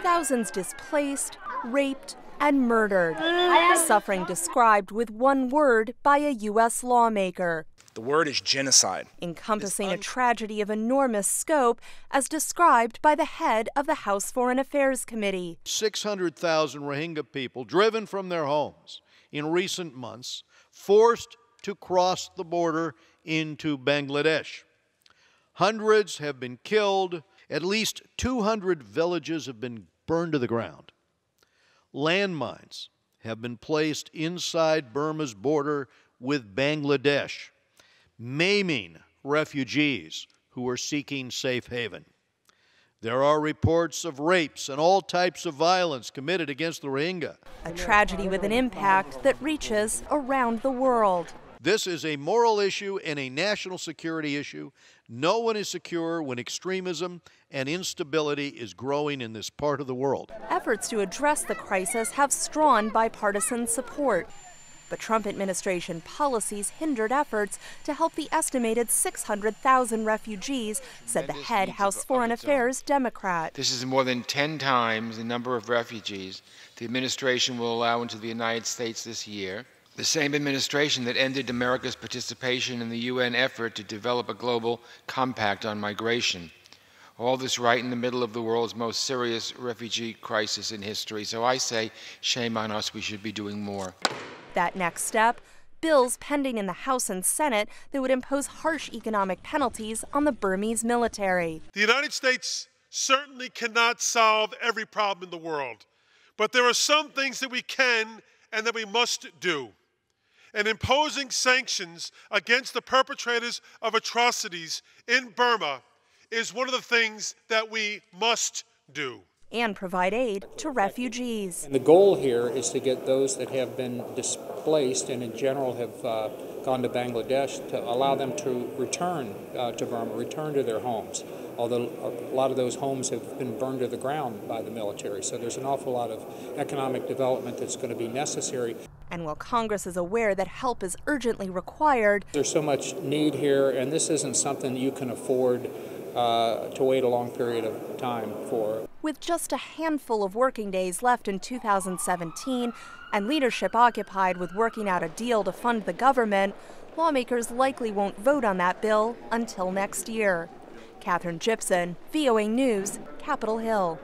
Thousands displaced, raped, and murdered. Suffering described with one word by a U.S. lawmaker. The word is genocide. Encompassing a tragedy of enormous scope, as described by the head of the House Foreign Affairs Committee. 600,000 Rohingya people driven from their homes in recent months, forced to cross the border into Bangladesh. Hundreds have been killed. At least 200 villages have been burned to the ground. Landmines have been placed inside Burma's border with Bangladesh, maiming refugees who are seeking safe haven. There are reports of rapes and all types of violence committed against the Rohingya. A tragedy with an impact that reaches around the world. This is a moral issue and a national security issue. No one is secure when extremism and instability is growing in this part of the world. Efforts to address the crisis have strong bipartisan support. But Trump administration policies hindered efforts to help the estimated 600,000 refugees, said the head House Foreign Affairs Democrat. This is more than 10 times the number of refugees the administration will allow into the United States this year. The same administration that ended America's participation in the UN effort to develop a global compact on migration. All this right in the middle of the world's most serious refugee crisis in history. So I say, shame on us, we should be doing more. That next step, bills pending in the House and Senate that would impose harsh economic penalties on the Burmese military. The United States certainly cannot solve every problem in the world, but there are some things that we can and that we must do. And imposing sanctions against the perpetrators of atrocities in Burma is one of the things that we must do. And provide aid to refugees. And the goal here is to get those that have been displaced and in general have gone to Bangladesh to allow them to return to Burma, return to their homes. Although a lot of those homes have been burned to the ground by the military. So there's an awful lot of economic development that's going to be necessary. And while Congress is aware that help is urgently required, there's so much need here, and this isn't something that you can afford to wait a long period of time for. With just a handful of working days left in 2017 and leadership occupied with working out a deal to fund the government, lawmakers likely won't vote on that bill until next year. Katherine Gypson, VOA News, Capitol Hill.